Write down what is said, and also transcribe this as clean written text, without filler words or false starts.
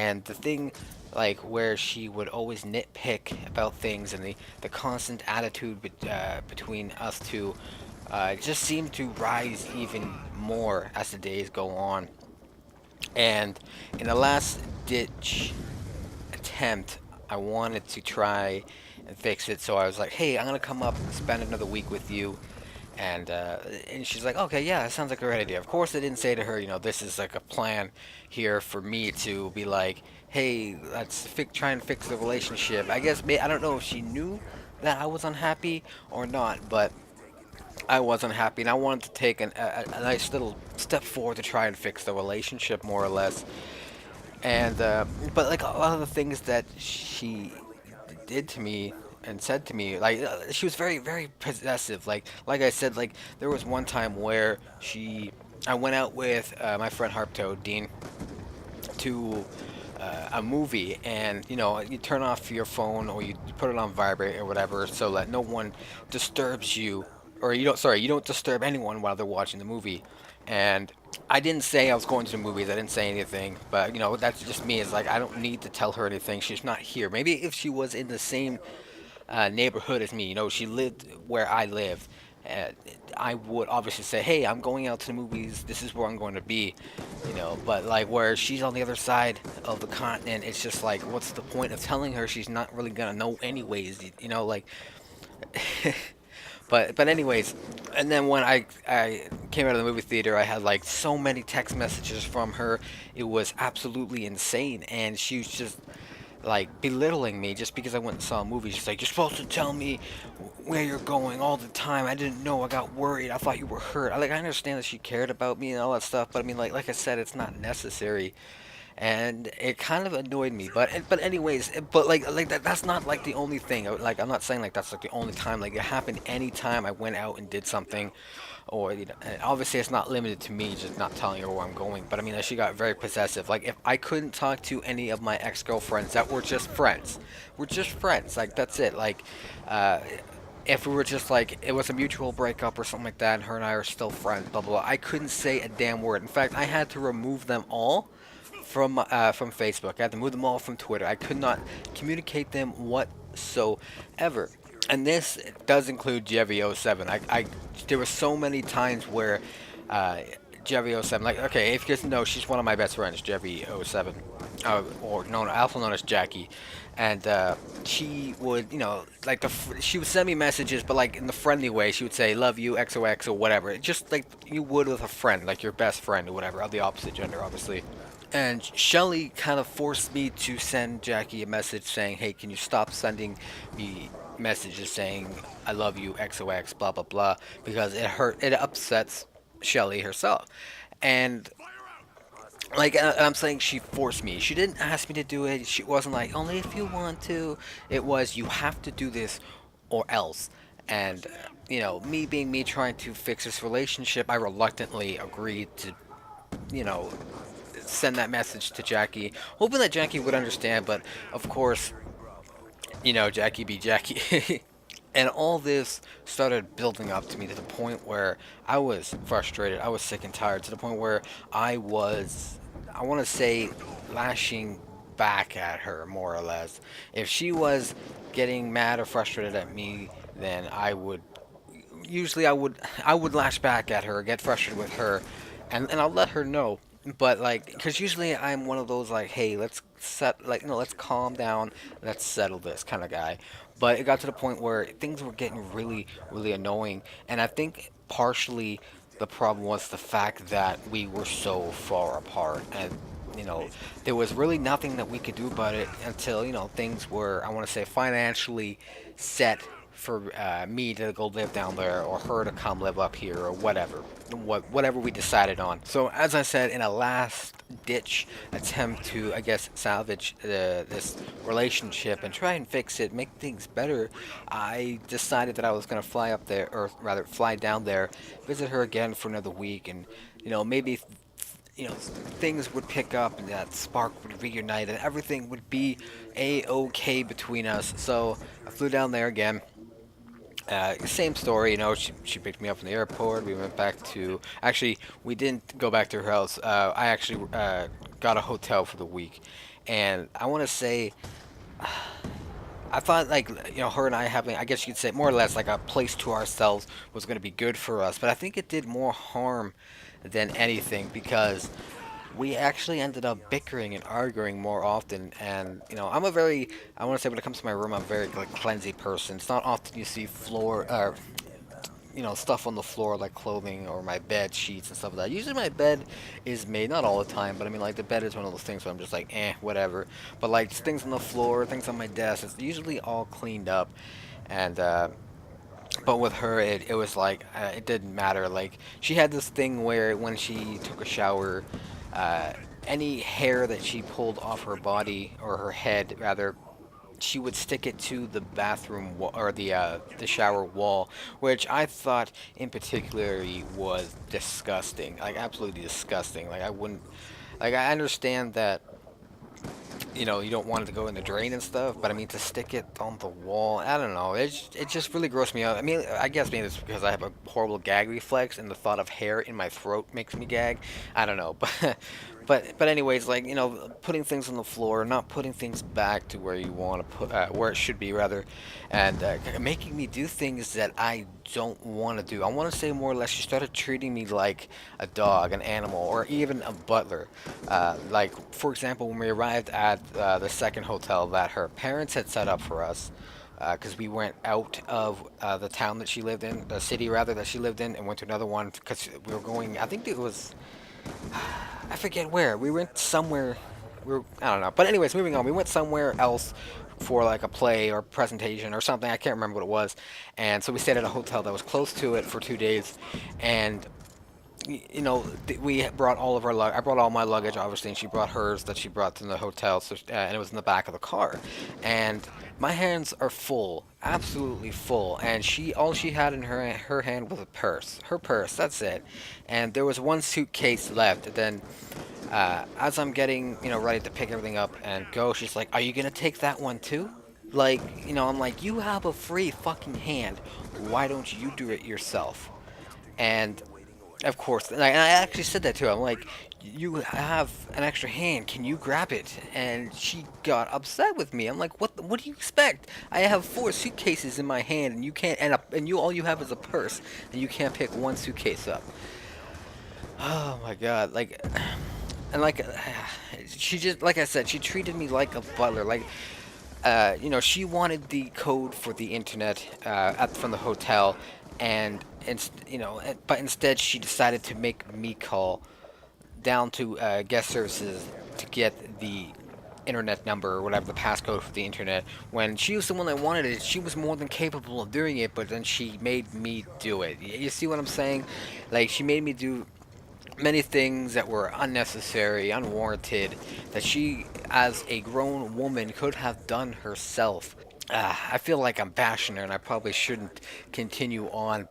And the thing, like, where she would always nitpick about things, and the constant attitude between us two just seemed to rise even more as the days go on. And in the last ditch attempt, I wanted to try and fix it. So I was like, "Hey, I'm gonna come up and spend another week with you." And she's like, "Okay, yeah, that sounds like a great idea." Of course, I didn't say to her, this is like a plan here for me to be like, "Hey, let's try and fix the relationship." I guess I don't know if she knew that I was unhappy or not, but I was unhappy, and I wanted to take a nice little step forward to try and fix the relationship, more or less. And but like a lot of the things that she did to me and said to me, like she was very very possessive. Like I said, like there was one time where I went out with my friend Harpto Dean to a movie, and you turn off your phone or you put it on vibrate or whatever so that no one disturbs you, or you don't disturb anyone while they're watching the movie. And I didn't say I was going to the movies. I didn't say anything, but that's just me. It's like I don't need to tell her anything. She's not here. Maybe if she was in the same neighborhood as me. She lived where I lived. Uh, I would obviously say, "Hey, I'm going out to the movies. This is where I'm going to be." But like where she's on the other side of the continent, it's just like, what's the point of telling her? She's not really gonna know anyways. Like. But anyways, and then when I came out of the movie theater, I had like so many text messages from her. It was absolutely insane, and she was just like belittling me just because I went and saw a movie. She's like, "You're supposed to tell me where you're going all the time. I didn't know. I got worried. I thought you were hurt." I understand that she cared about me and all that stuff, but I mean, like I said, it's not necessary, and it kind of annoyed me. But anyways, but like that's not like the only thing. Like I'm not saying like that's like the only time. Like it happened any time I went out and did something, or and obviously it's not limited to me just not telling her where I'm going. But I mean, like, she got very possessive. Like if I couldn't talk to any of my ex-girlfriends that were just friends, we're just friends. Like that's it. Like. If we were just like it was a mutual breakup or something like that, and her and I are still friends, blah blah blah, I couldn't say a damn word. In fact, I had to remove them all from Facebook. I had to move them all from Twitter. I could not communicate them whatsoever. And this does include JV07. There were so many times where JV07, like, okay, if you guys know, she's one of my best friends, JV07, or known also known as Jackie, and she would, like she would send me messages, but like in the friendly way, she would say "love you" XOX or whatever, just like you would with a friend, like your best friend or whatever, of the opposite gender, obviously. And Shelly kind of forced me to send Jackie a message saying, "Hey, can you stop sending me messages saying I love you, XOX, blah blah blah," because it upsets Shelly herself. And like I'm saying, she forced me. She didn't ask me to do it. She wasn't like only if you want to. It was you have to do this or else. And me being me trying to fix this relationship, I reluctantly agreed to you know send that message to Jackie, hoping that Jackie would understand. But of course, Jackie be Jackie. And all this started building up to me to the point where I was frustrated. I was sick and tired to the point where I want to say, lashing back at her, more or less. If she was getting mad or frustrated at me, then I would lash back at her, get frustrated with her, and I'll let her know. But like, because usually I'm one of those like, hey, let's calm down, let's settle this kind of guy. But it got to the point where things were getting really, really annoying, and I think partially the problem was the fact that we were so far apart, and you know, there was really nothing that we could do about it until things were, I want to say, financially set for me to go live down there or her to come live up here or whatever we decided on. So as I said, in a last ditch attempt to, I guess, salvage this relationship and try and fix it, make things better, I decided that I was going to fly up there, or rather fly down there, visit her again for another week, and maybe things would pick up and that spark would reunite and everything would be a-okay between us. So I flew down there again. Same story, she picked me up from the airport. We went back to, actually, we didn't go back to her house. I actually got a hotel for the week. And I want to say, I thought like her and I having, I guess you could say more or less like a place to ourselves was going to be good for us, but I think it did more harm than anything because we actually ended up bickering and arguing more often. And I'm a very, I want to say when it comes to my room, I'm a very like cleansy person. It's not often you see stuff on the floor like clothing or my bed sheets and stuff like that. Usually my bed is made, not all the time, but I mean like the bed is one of those things where I'm just like, whatever. But like things on the floor, things on my desk, it's usually all cleaned up. And but with her, it was like it didn't matter. Like she had this thing where when she took a shower, uh, any hair that she pulled off her body or her head rather, she would stick it to the bathroom wall or the shower wall, which I thought in particularly was disgusting, like absolutely disgusting. Like I wouldn't, like I understand that you don't want it to go in the drain and stuff, but I mean to stick it on the wall, I don't know. It just really grossed me out. I mean, I guess maybe it's because I have a horrible gag reflex, and the thought of hair in my throat makes me gag. I don't know, but anyways, like putting things on the floor, not putting things back to where you want to put, where it should be rather, and making me do things that I don't want to do. I want to say more or less, she started treating me like a dog, an animal, or even a butler. Like, for example, when we arrived at the second hotel that her parents had set up for us, because we went out of the town that she lived in, the city rather that she lived in, and went to another one because we were going. I think it was, I forget where. We went somewhere. I don't know. But anyways, moving on. We went somewhere else for like a play or presentation or something. I can't remember what it was. And so we stayed at a hotel that was close to it for 2 days, and we brought all of our I brought all my luggage, obviously, and she brought hers that she brought to the hotel, so and it was in the back of the car. And my hands are full, absolutely full. And all she had in her hand was a purse, her purse. That's it. And there was one suitcase left. And then, as I'm getting ready to pick everything up and go, she's like, "Are you gonna take that one too?" Like, I'm like, "You have a free fucking hand. Why don't you do it yourself?" And of course, and I actually said that to her. I'm like, "You have an extra hand. Can you grab it?" And she got upset with me. I'm like, "What? What do you expect? I have 4 suitcases in my hand, and you can't. And you all you have is a purse, and you can't pick one suitcase up." Oh my god! Like, and like, she just like I said, she treated me like a butler. Like, she wanted the code for the internet from the hotel, and but instead she decided to make me call down to guest services to get the internet number or whatever the passcode for the internet. When she was the one that wanted it, she was more than capable of doing it, but then she made me do it. You see what I'm saying? Like she made me do many things that were unnecessary, unwarranted, that she, as a grown woman, could have done herself. I feel like I'm bashing her, and I probably shouldn't continue on